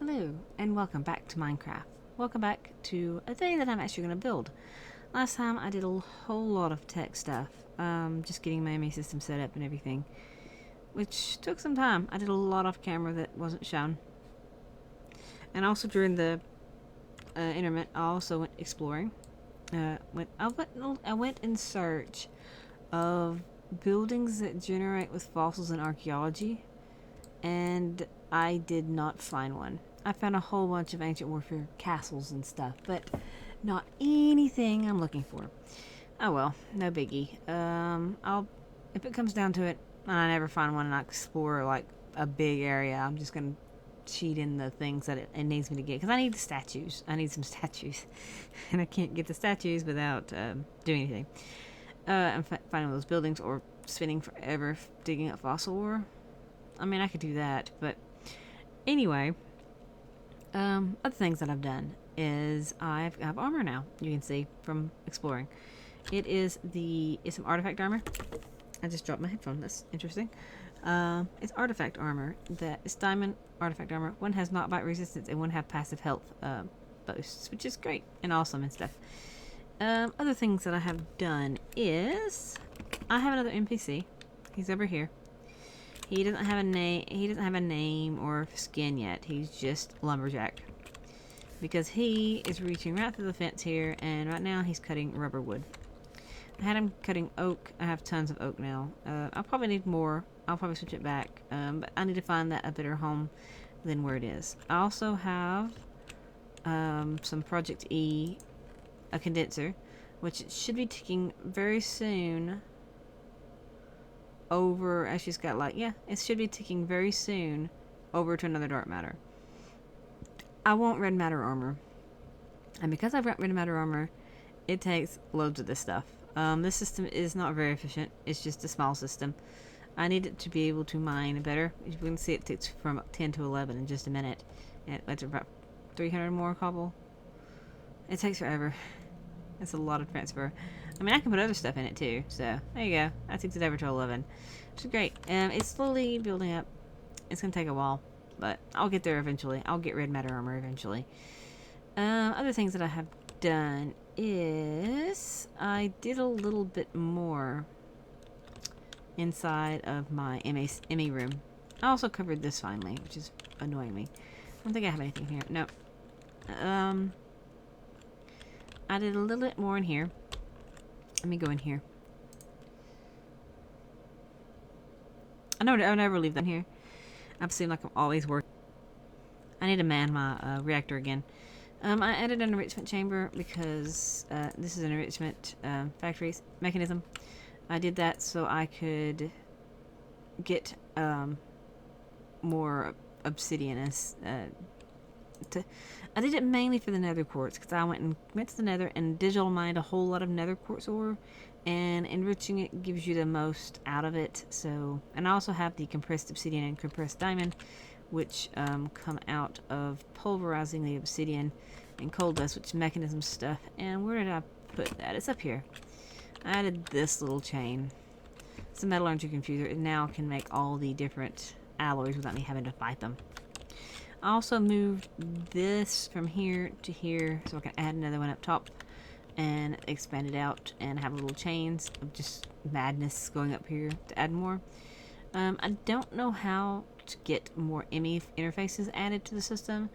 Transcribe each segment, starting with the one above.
Hello, and welcome back to Minecraft. Welcome back to a day that I'm actually going to build. Last time I did a whole lot of tech stuff, just getting my MA system set up and everything, which took some time. I did a lot off camera that wasn't shown. And also during the internet, I also went exploring. I went in search of buildings that generate with fossils and archaeology, and I did not find one. I found a whole bunch of ancient warfare castles and stuff, but not anything I'm looking for. Oh well, no biggie. I'll if it comes down to it, and I never find one and I explore like a big area, I'm just gonna cheat in the things that it needs me to get because I need the statues. I need some statues, and I can't get the statues without doing anything. And finding those buildings or spending forever digging up fossil ore. I mean, I could do that, but anyway, other things that I've done is I have armor now. You can see from exploring. It's some artifact armor. I just dropped my headphone. That's interesting. It's artifact armor. It's diamond artifact armor. One has not bite resistance and one have passive health boasts, which is great and awesome and stuff. Other things that I have done is I have another NPC. He's over here. He doesn't have a name. He doesn't have a name or skin yet. He's just lumberjack because he is reaching right through the fence here, and right now he's cutting rubber wood. I had him cutting oak. I have tons of oak now. I'll probably need more. I'll probably switch it back, but I need to find that a better home than where it is. I also have some Project E, a condenser, which should be ticking very soon. Over, as she's got it should be ticking very soon over to another dark matter. I want red matter armor, and because I've got red matter armor, it takes loads of this stuff. This system is not very efficient. It's just a small system. I need it to be able to mine better. You can see it takes from 10 to 11 in just a minute, and it's about 300 more cobble. It takes forever. It's a lot of transfer. I mean, I can put other stuff in it too, so there you go. That takes it over to 11, which is great. It's slowly building up. It's gonna take a while, but I'll get there eventually. I'll get red matter armor eventually. Other things that I have done is I did a little bit more inside of my MA room. I also covered this finally, which is annoying me. I don't think I have anything here. No. I did a little bit more in here. Let me go in here. I never leave them here. I seem like I'm always working. I need to man my reactor again. I added an enrichment chamber because this is an enrichment factory mechanism. I did that so I could get more obsidian I did it mainly for the nether quartz because I went to the nether and digital mined a whole lot of nether quartz ore, and enriching it gives you the most out of it. So, and I also have the compressed obsidian and compressed diamond, which come out of pulverizing the obsidian and coal dust, which is mechanism stuff. And where did I put that? It's up here. I added this little chain. It's a metallurgy confuser. It now can make all the different alloys without me having to fight them. I also moved this from here to here so I can add another one up top and expand it out and have little chains of just madness going up here to add more. I don't know how to get more ME interfaces added to the system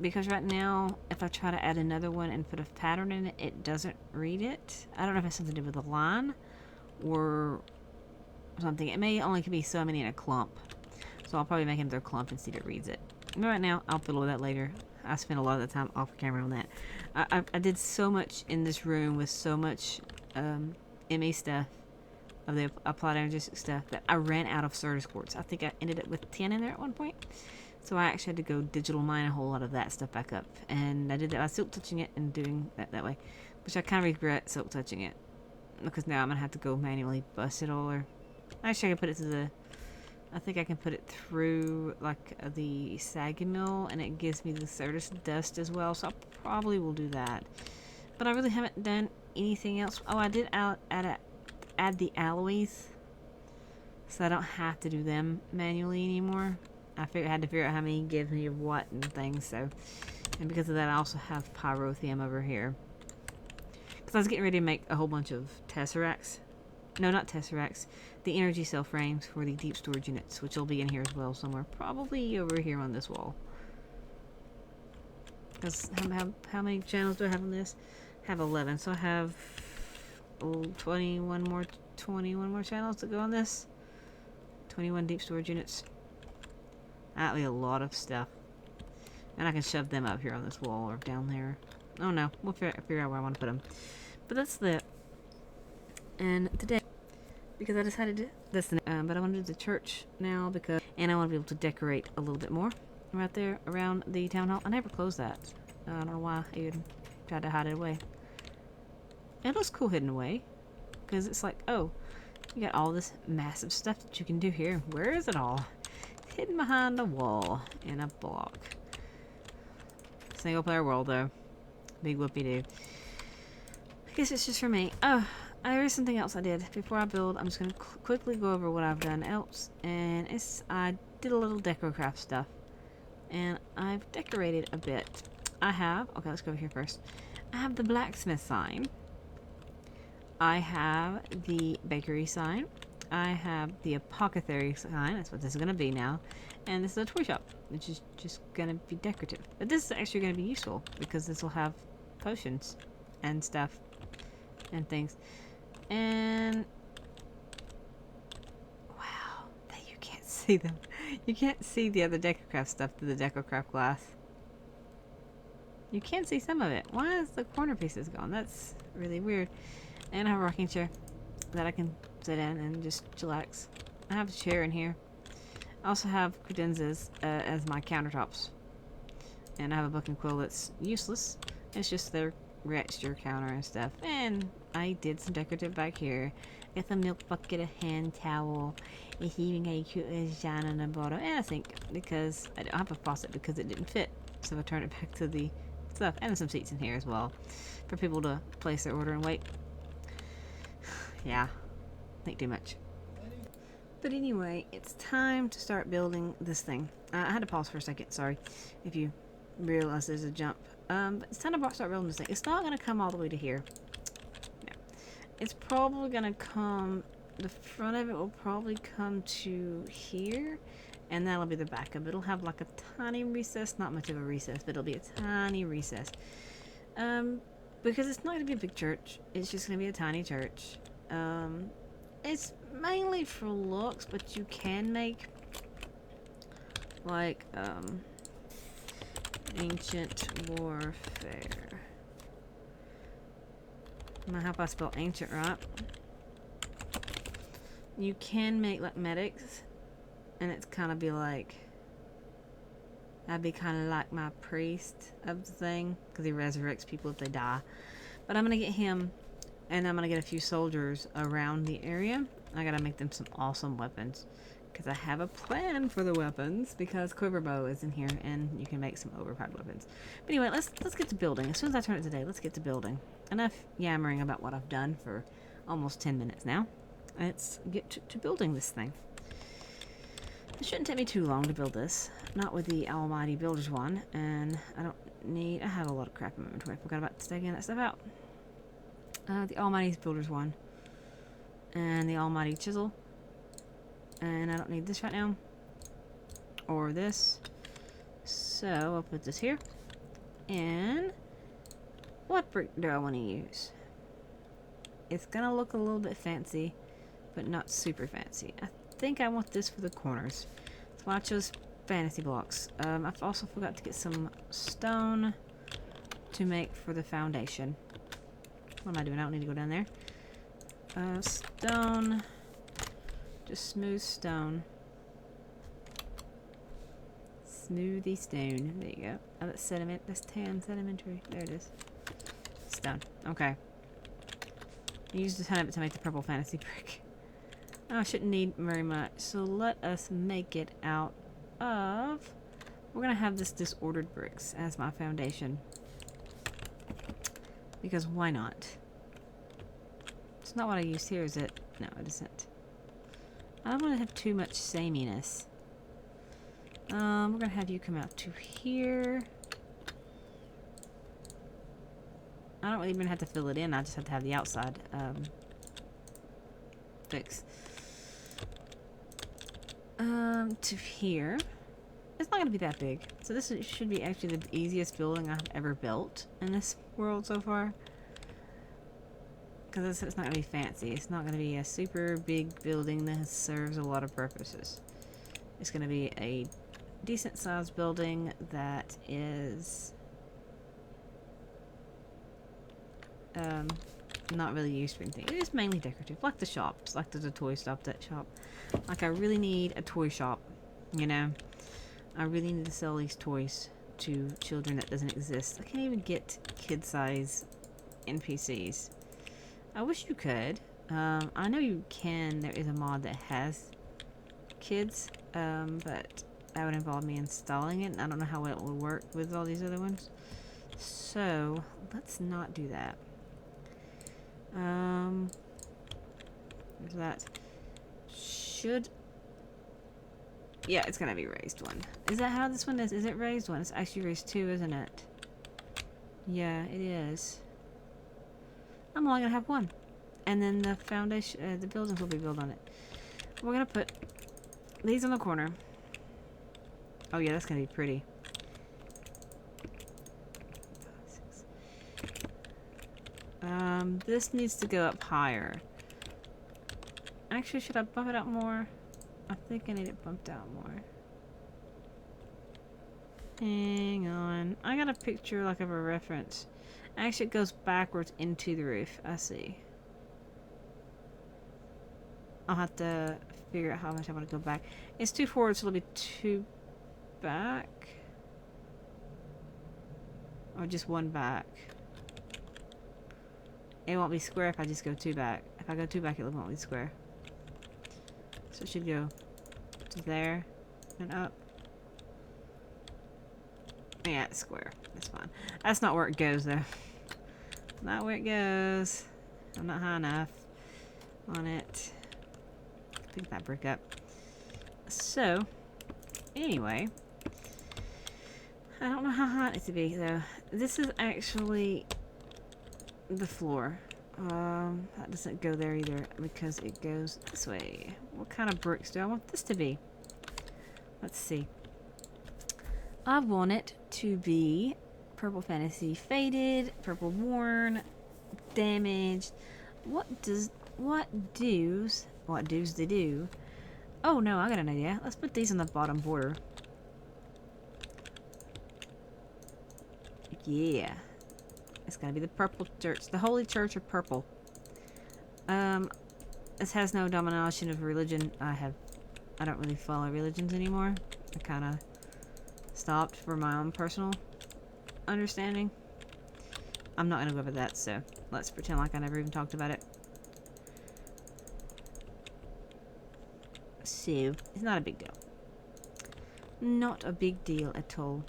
because right now if I try to add another one and put a pattern in it, it doesn't read it. I don't know if it has something to do with the line or something. It may only be so many in a clump, so I'll probably make another clump and see if it reads it. Right now, I'll fiddle with that later. I spent a lot of the time off camera on that. I did so much in this room with so much ME stuff, of the applied energy stuff, that I ran out of Certus quartz. I think I ended up with 10 in there at one point. So I actually had to go digital mine a whole lot of that stuff back up. And I did that by silk touching it and doing that way. Which I kind of regret silk touching it, because now I'm going to have to go manually bust it all. Or actually, I can put it to the... I think I can put it through like the sagging mill, and it gives me the Certus dust as well, so I probably will do that. But I really haven't done anything else. Oh, I did add the alloys, so I don't have to do them manually anymore. I had to figure out how many gives me of what and things. So, and because of that, I also have pyrotheum over here. Because I was getting ready to make a whole bunch of tesseracts. No, not tesseracts. The energy cell frames for the deep storage units, which will be in here as well somewhere. Probably over here on this wall. Because how many channels do I have on this? I have 11. So I have 21 more channels to go on this. 21 deep storage units. That'll be a lot of stuff. And I can shove them up here on this wall or down there. Oh no, we'll figure out where I want to put them. But that's it. And today, because I decided to, but I want to do the church now and I want to be able to decorate a little bit more right there around the town hall. I never closed that. I don't know why I even tried to hide it away. It looks cool hidden away, because it's like, oh, you got all this massive stuff that you can do here. Where is it all? It's hidden behind a wall in a block. Single player world though. Big whoopie doo. I guess it's just for me. Oh, there is something else I did before I build. I'm just gonna quickly go over what I've done else, and I did a little deco craft stuff, and I've decorated a bit. Okay, let's go over here first. I have the blacksmith sign. I have the bakery sign. I have the apothecary sign. That's what this is going to be now. And this is a toy shop, which is just going to be decorative. But this is actually going to be useful, because this will have potions and stuff and things. And wow, you can't see them. You can't see the other DecoCraft stuff through the DecoCraft glass. You can see some of it. Why is the corner pieces gone? That's really weird. And I have a rocking chair that I can sit in and just chillax. I have a chair in here. I also have credenzas as my countertops. And I have a book and quill that's useless. It's just the register counter and stuff. And I did some decorative back here. Got a milk bucket, a hand towel, a heating a cute vagina on the bottom, and a sink, because I don't have a faucet because it didn't fit. So I turned it back to the stuff. And some seats in here as well for people to place their order and wait. Yeah, think too much. But anyway, it's time to start building this thing. I had to pause for a second, sorry, if you realize there's a jump. But it's time to start building this thing. It's not going to come all the way to here. No. It's probably going to come, the front of it will probably come to here, and that'll be the back of it. It'll have like a tiny recess, not much of a recess, but it'll be a tiny recess. Because it's not going to be a big church, it's just going to be a tiny church. It's mainly for looks, but you can make like ancient warfare. I hope I spelled ancient right. You can make like medics, and it's kind of be like, that'd be kind of like my priest of the thing, because he resurrects people if they die. But I'm gonna get him. And I'm going to get a few soldiers around the area. I got to make them some awesome weapons, because I have a plan for the weapons, because quiver bow is in here and you can make some overpowered weapons. But anyway, let's get to building. As soon as I turn it today, let's get to building. Enough yammering about what I've done for almost 10 minutes now. Let's get to building this thing. It shouldn't take me too long to build this. Not with the Almighty Builders one. And I have a lot of crap in my inventory. I forgot about taking that stuff out. The Almighty Builders one, and the Almighty Chisel, and I don't need this right now, or this, so I'll put this here. And what brick do I want to use? It's gonna look a little bit fancy, but not super fancy. I think I want this for the corners. That's why I chose fantasy blocks. I've also forgot to get some stone to make for the foundation. What am I doing? I don't need to go down there. Stone. Just smooth stone. Smoothie stone. There you go. Oh, that's sediment. That's tan sedimentary. There it is. Stone. Okay. I used a ton of it to make the purple fantasy brick. Oh, I shouldn't need very much. So let us make it out of... We're going to have this disordered bricks as my foundation. Because why not? It's not what I used here, is it? No, it isn't. I don't want to have too much sameness. We're gonna have you come out to here. I don't even have to fill it in. I just have to have the outside fixed. To here. It's not gonna be that big. So this should be actually the easiest building I've ever built in this world so far. Because it's not gonna be fancy. It's not gonna be a super big building that serves a lot of purposes. It's gonna be a decent sized building that is not really used for anything. It is mainly decorative, like the shops, like there's a toy shop, that shop. Like I really need a toy shop, you know. I really need to sell these toys to children that doesn't exist. I can't even get kid-size NPCs. I wish you could. I know you can. There is a mod that has kids, but that would involve me installing it, and I don't know how it will work with all these other ones. So let's not do that. That should. Yeah, it's gonna be raised one. Is that how this one is? Is it raised one? It's actually raised two, isn't it? Yeah, it is. I'm only gonna have one. And then the foundation, the buildings will be built on it. We're gonna put these on the corner. Oh yeah, that's gonna be pretty. This needs to go up higher. Actually, should I bump it out more? I think I need it bumped out more. Hang on. I got a picture like of a reference. Actually, it goes backwards into the roof. I see. I'll have to figure out how much I want to go back. It's 2 forward, so it'll be 2 back. Or just 1 back. It won't be square if I just go 2 back. If I go 2 back, it won't be square. So it should go to there and up. Yeah, it's square. That's fine. That's not where it goes, though. Not where it goes. I'm not high enough on it. Pick that brick up. So, anyway. I don't know how high it needs to be, though. This is actually the floor. That doesn't go there either because it goes this way. What kind of bricks do I want this to be? Let's see. I want it to be purple fantasy faded, purple worn, damaged. What does they do? Oh no, I got an idea. Let's put these on the bottom border. Yeah. It's gonna be the purple church, the Holy Church of Purple. This has no domination of religion. I don't really follow religions anymore. I kind of stopped for my own personal understanding. I'm not gonna go over that, so let's pretend like I never even talked about it. So, it's not a big deal. Not a big deal at all.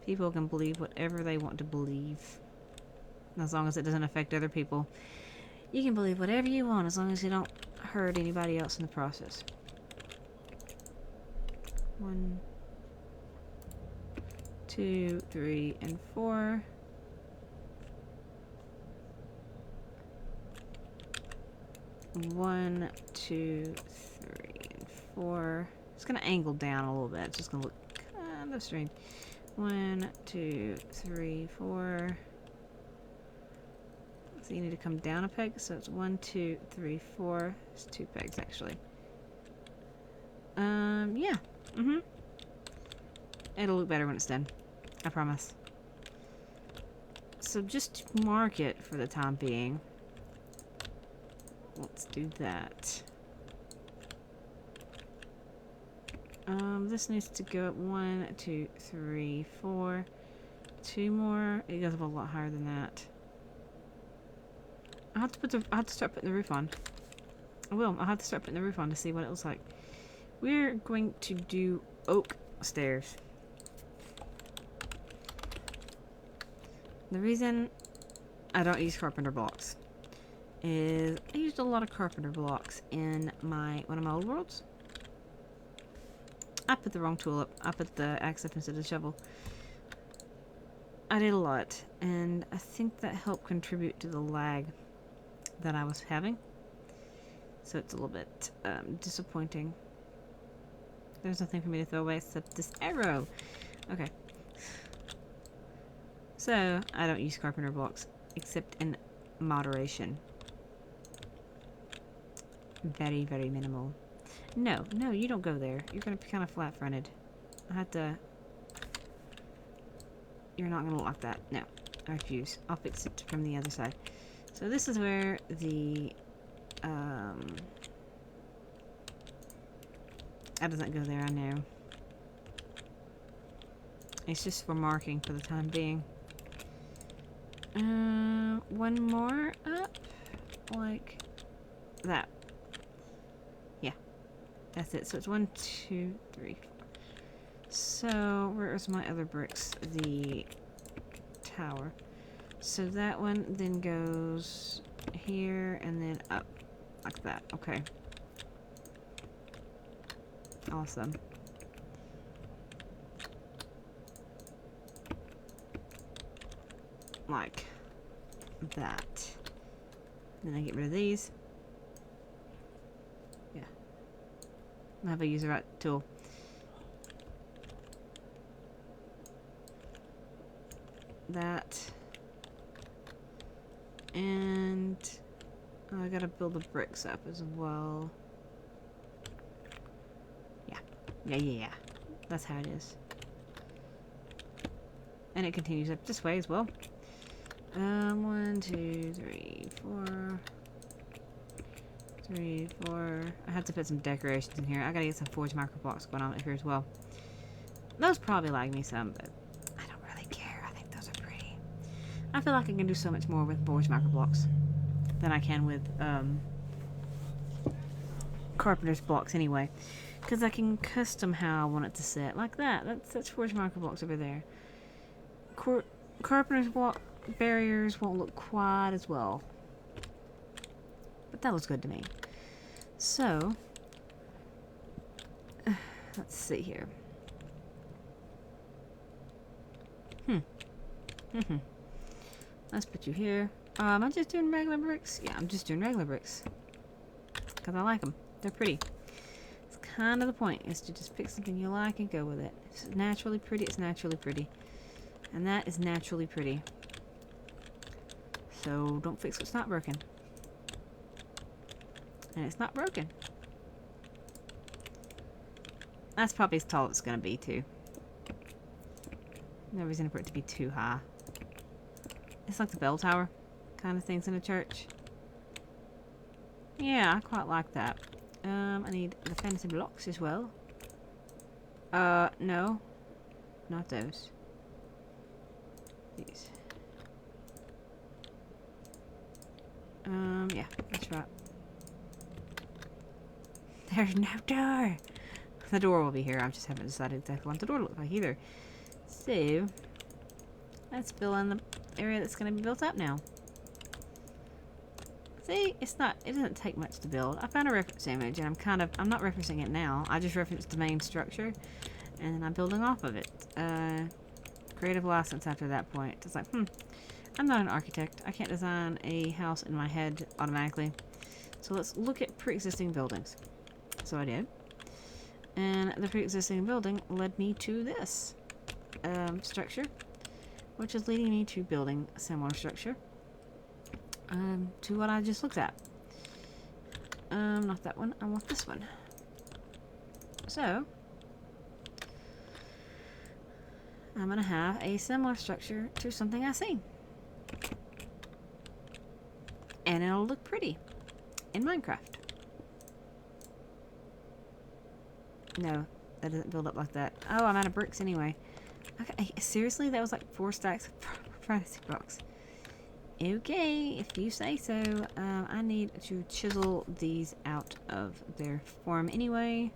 People can believe whatever they want to believe. As long as it doesn't affect other people. You can believe whatever you want as long as you don't hurt anybody else in the process. 1, 2, 3, and 4. One, 2, 3, and 4. It's gonna angle down a little bit. It's just gonna look kind of strange. 1, 2, 3, 4. So you need to come down a peg. So it's 1, 2, 3, 4. It's 2 pegs actually. Yeah. It'll look better when it's done. I promise. So just to mark it for the time being. Let's do that. This needs to go up 1, 2, 3, 4. 2 more. It goes up a lot higher than that. I'll have to start putting the roof on. I will. I'll have to start putting the roof on to see what it looks like. We're going to do oak stairs. The reason I don't use carpenter blocks is I used a lot of carpenter blocks in one of my old worlds. I put the wrong tool up. I put the axe up instead of the shovel. I did a lot, and I think that helped contribute to the lag that I was having. So it's a little bit disappointing. There's nothing for me to throw away except this arrow. Okay. So, I don't use carpenter blocks, except in moderation. Very, very minimal. No, no, you don't go there. You're going to be kind of flat-fronted. I have to... You're not going to look like that. No, I refuse. I'll fix it from the other side. So this is where the... That doesn't go there, I know. It's just for marking for the time being. One more up, like that. Yeah, that's it. So it's 1, 2, 3, 4. So where's my other bricks? The tower. So that one then goes here and then up like that. Okay. Awesome. Like that. Then I get rid of these. Yeah. I have a use the right tool. That. And I gotta build the bricks up as well. Yeah. That's how it is. And it continues up this way as well. 1, 2, 3, 4. 3, 4. I have to put some decorations in here. I gotta get some forged micro blocks going on here as well. Those probably lag me some, but I don't really care. I think those are pretty. I feel like I can do so much more with forged micro blocks than I can with carpenter's blocks anyway. Because I can custom how I want it to sit. Like that. That's forged micro blocks over there. Carpenter's block barriers won't look quite as well. But that looks good to me. So, let's see here. Let's put you here. Am I just doing regular bricks? Yeah, I'm just doing regular bricks. Because I like them. They're pretty. It's kind of the point, is to just pick something you like and go with it. If it's naturally pretty, it's naturally pretty. And that is naturally pretty. So don't fix what's not broken. And it's not broken. That's probably as tall as it's going to be, too. No reason for it to be too high. It's like the bell tower kind of things in a church. Yeah, I quite like that. I need the fantasy blocks as well. No. Not those. These. Yeah, that's right. There's no door! The door will be here. I just haven't decided exactly what the door looks like either. So, let's fill in the area that's going to be built up now. See, it doesn't take much to build. I found a reference image and I'm not referencing it now. I just referenced the main structure and then I'm building off of it. Creative license after that point. It's like, I'm not an architect. I can't design a house in my head automatically. So let's look at pre-existing buildings. So I did. And the pre-existing building led me to this structure, which is leading me to building a similar structure to what I just looked at. Not that one. I want this one. So I'm going to have a similar structure to something I've seen. And it'll look pretty in Minecraft. No, that doesn't build up like that. Oh, I'm out of bricks anyway. Okay, seriously? That was like 4 stacks of fantasy blocks. Okay, if you say so. I need to chisel these out of their form anyway.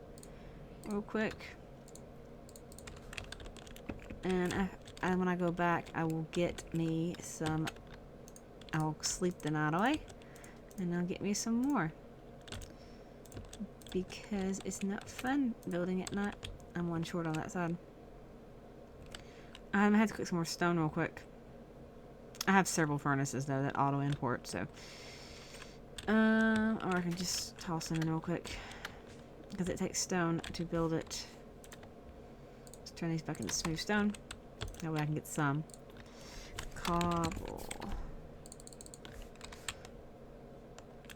Real quick. And when I go back, I will get me some... I'll sleep the night away. And I'll get me some more. Because it's not fun building at night I'm one short on that side. I had to cook some more stone real quick. I have several furnaces though that auto import, so or I can just toss them in real quick because it takes stone to build it. Let's turn these back into smooth stone. That way I can get some cobble.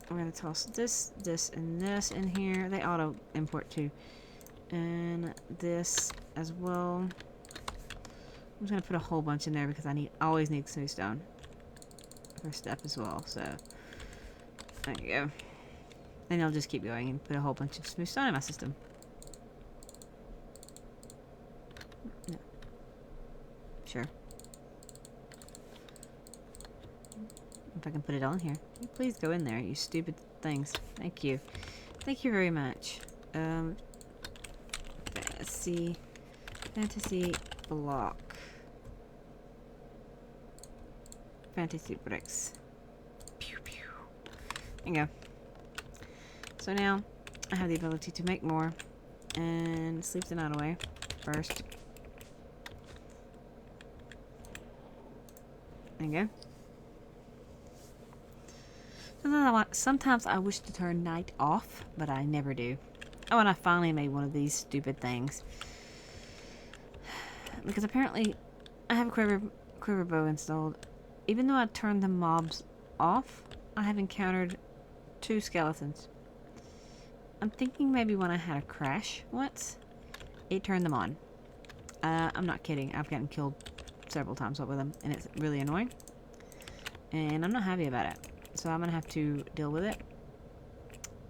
I'm gonna toss this, this, and this in here. They auto import too, and this as well. I'm just gonna put a whole bunch in there because I always need smooth stone for stuff as well. So there you go. And I'll just keep going and put a whole bunch of smooth stone in my system. No. Sure. If I can put it on here. Please go in there, you stupid things. Thank you. Thank you very much. Let's see. Fantasy block. Fantasy bricks. Pew pew. There you go. So now I have the ability to make more and sleep the night away first. There you go. Sometimes I wish to turn night off, but I never do. Oh, and I finally made one of these stupid things. Because apparently I have a quiver bow installed. Even though I turned the mobs off, I have encountered 2 skeletons. I'm thinking maybe when I had a crash once, it turned them on. I'm not kidding. I've gotten killed several times with them, and it's really annoying. And I'm not happy about it. So I'm gonna have to deal with it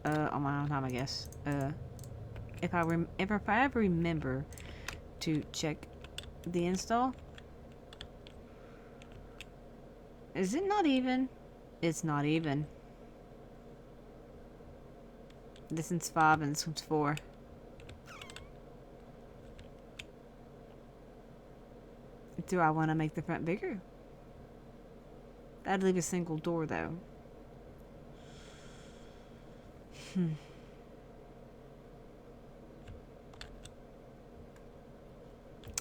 on my own time, I guess. If I ever remember to check the install. Is it not even? It's not even. This one's 5 and this one's 4. Do I want to make the front bigger? That'd leave a single door though.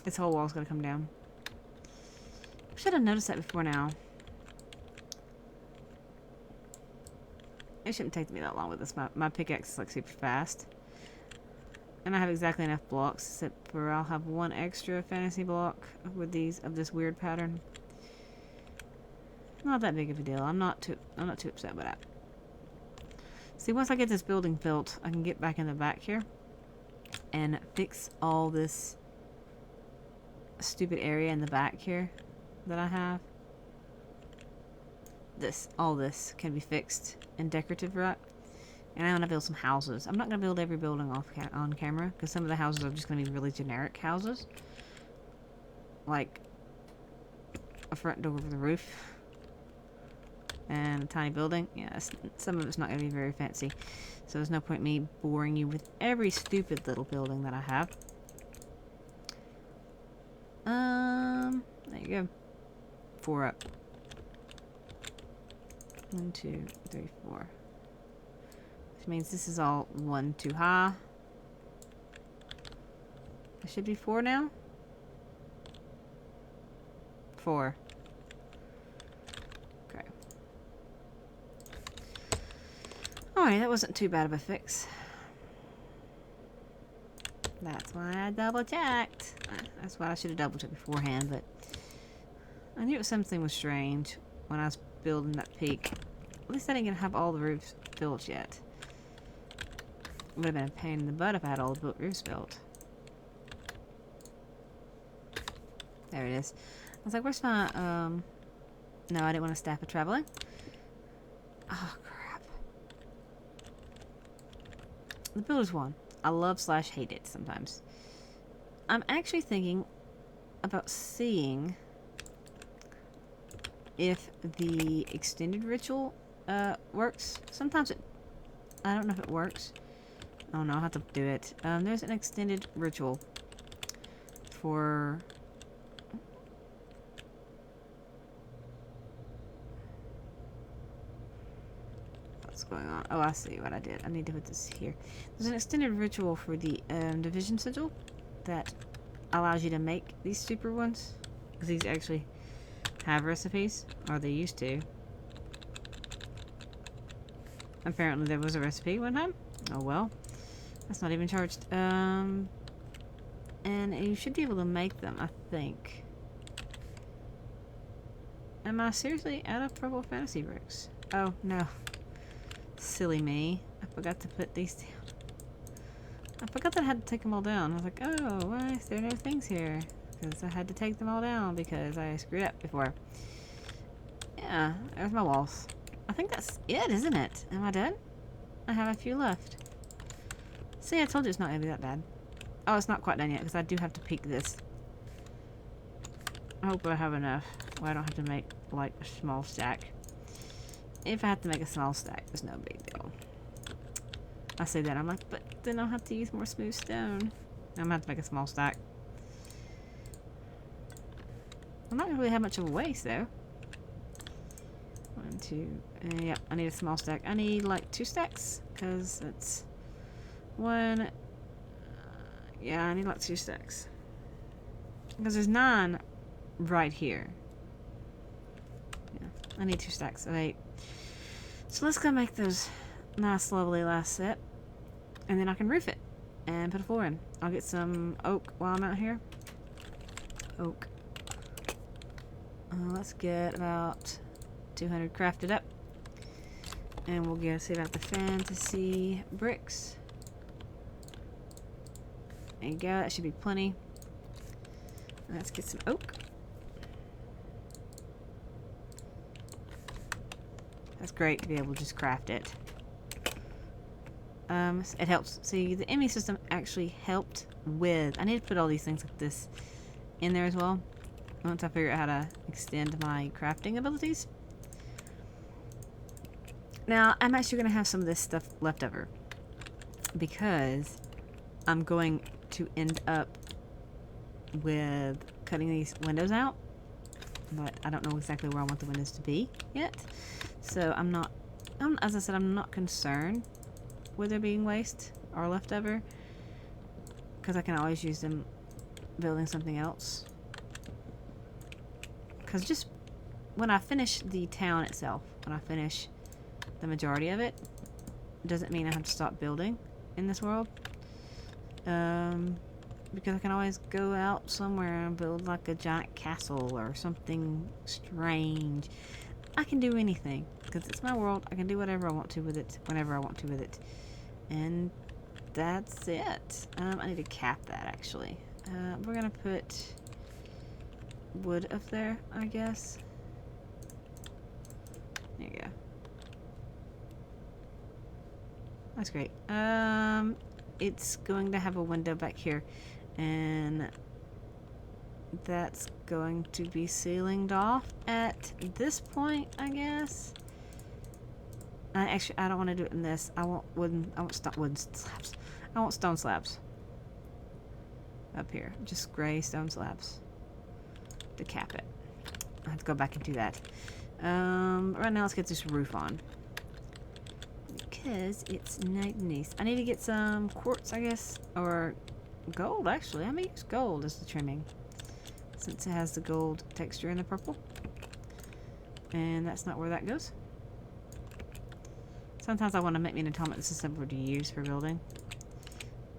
This whole wall's gonna come down. I should have noticed that before now. It shouldn't take me that long with this. My pickaxe is like super fast. And I have exactly enough blocks, except for I'll have 1 extra fantasy block with these of this weird pattern. Not that big of a deal. I'm not too upset with that. See, once I get this building built, I can get back in the back here and fix all this stupid area in the back here that I have. All this can be fixed and decorative, right? And I want to build some houses. I'm not going to build every building on camera, because some of the houses are just going to be really generic houses. Like a front door with a roof. And a tiny building. Yeah, some of it's not going to be very fancy. So there's no point in me boring you with every stupid little building that I have. There you go. 4 up. 1, 2, 3, 4. Which means this is all 1 too high. It should be 4 now. 4. Okay. Alright, that wasn't too bad of a fix. That's why I double checked. That's why I should have double checked beforehand, but I knew something was strange when I was building that peak. At least I didn't have all the roofs built yet. It would have been a pain in the butt if I had all the roofs built. There it is. I was like, where's my, no, I didn't want to staff of traveling. Oh, crap. The builder's one. I love / hate it sometimes. I'm actually thinking about seeing if the extended ritual works. Sometimes I don't know if it works. Oh no, I'll have to do it. There's an extended ritual for what's going on. Oh, I see what I did. I need to put this here. There's an extended ritual for the division sigil that allows you to make these super ones. Because these actually have recipes, or they used to. Apparently there was a recipe one time. Oh well. That's not even charged. And you should be able to make them, I think. Am I seriously out of purple fantasy bricks? Oh, no. Silly me. I forgot to put these down. I forgot that I had to take them all down. I was like, oh, why is there no things here? Because I had to take them all down because I screwed up before. Yeah, there's my walls. I think that's it, isn't it? Am I done? I have a few left. See, I told you it's not going to be that bad. Oh, it's not quite done yet because I do have to peek this. I hope I have enough. Well, I don't have to make, like, a small stack. If I have to make a small stack, it's no big deal. I say that, I'm like, but then I'll have to use more smooth stone. I'm gonna have to make a small stack. I'm not gonna really have much of a waste, though. 1, 2, yeah, I need a small stack. I need, like, 2 stacks, because it's 1... yeah, I need, like, 2 stacks. Because there's 9 right here. Yeah, I need 2 stacks of 8. So let's go make those nice, lovely last set. And then I can roof it and put a floor in. I'll get some oak while I'm out here. Oak. Let's get about 200 crafted up. And we'll go see about the fantasy bricks. There you go, that should be plenty. Let's get some oak. That's great to be able to just craft it. It helps. See, the enemy system actually helped with... I need to put all these things like this in there as well. Once I figure out how to extend my crafting abilities. Now, I'm actually going to have some of this stuff left over. Because I'm going to end up with cutting these windows out. But I don't know exactly where I want the windows to be yet. So I'm not... as I said, I'm not concerned with there being waste or leftover, because I can always use them building something else. Because just when I finish the town itself, when I finish the majority of it, doesn't mean I have to stop building in this world. Because I can always go out somewhere and build like a giant castle or something strange. I can do anything because it's my world. I can do whatever I want to with it, whenever I want to with it. And that's it. I need to cap that actually. We're gonna put wood up there, I guess. There you go. That's great. It's going to have a window back here, and that's going to be ceilinged off at this point, I guess. Actually, I don't want to do it in this. I want wooden. I want wooden slabs. I want stone slabs up here. Just gray stone slabs to cap it. I have to go back and do that. Right now, let's get this roof on because it's nice. I need to get some quartz, I guess, or gold. Actually, I'm gonna use gold as the trimming since it has the gold texture in the purple. And that's not where that goes. Sometimes I want to make me an atomic disassembler to use for building,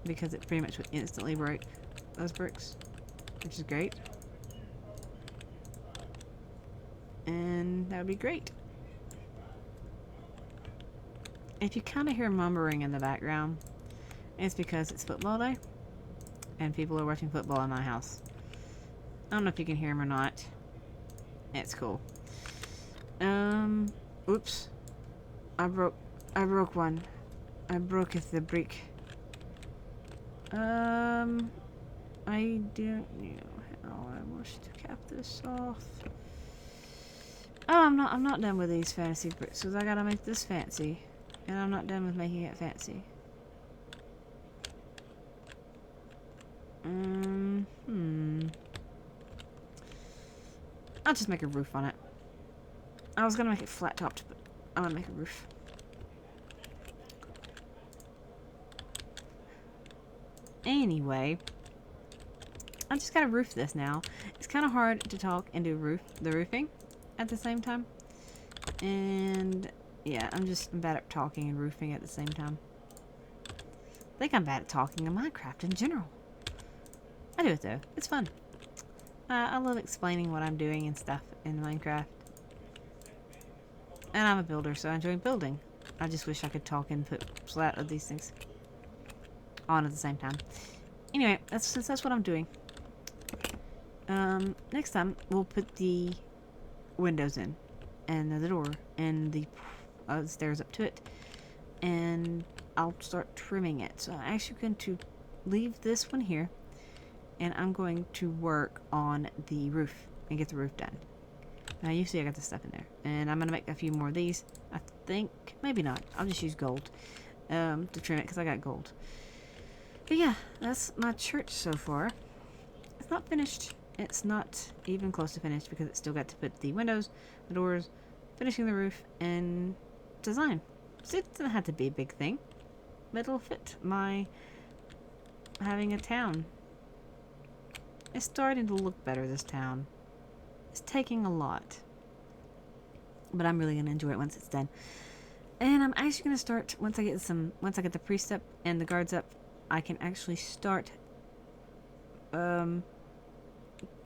because it pretty much would instantly break those bricks, which is great. And that would be great. If you kind of hear murmuring in the background, it's because it's football day, and people are watching football in my house. I don't know if you can hear them or not. It's cool. Oops. I broke one. I broke the brick. I don't know how I wish to cap this off. Oh, I'm not done with these fantasy bricks, because I gotta make this fancy. And I'm not done with making it fancy. I'll just make a roof on it. I was gonna make it flat topped, but I'm gonna make a roof. Anyway, I just gotta roof this now. It's kind of hard to talk and do the roofing at the same time. And yeah, I'm bad at talking and roofing at the same time. I think I'm bad at talking in Minecraft in general. I do it though. It's fun. I love explaining what I'm doing and stuff in Minecraft. And I'm a builder, so I enjoy building. I just wish I could talk and put flat of these things on at the same time. Anyway, that's what I'm doing. Next time we'll put the windows in, and the door, and the stairs up to it, and I'll start trimming it. So I'm actually going to leave this one here, and I'm going to work on the roof and get the roof done. Now you see I got this stuff in there, and I'm gonna make a few more of these. I think maybe not. I'll just use gold to trim it because I got gold. But yeah, that's my church so far. It's not finished. It's not even close to finished because it's still got to put the windows, the doors, finishing the roof, and design. So it doesn't have to be a big thing, but it'll fit my having a town. It's starting to look better, this town. It's taking a lot, but I'm really gonna enjoy it once it's done. And I'm actually gonna start once I get the priest up and the guards up. I can actually start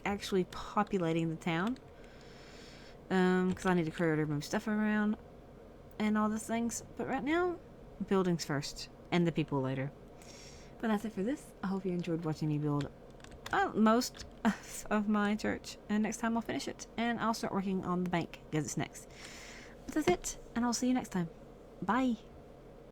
actually populating the town, because I need to clear to move stuff around and all those things. But right now, buildings first and the people later. But that's it for this. I hope you enjoyed watching me build most of my church, and next time I'll finish it and I'll start working on the bank because it's next. But that's it, and I'll see you next time. Bye.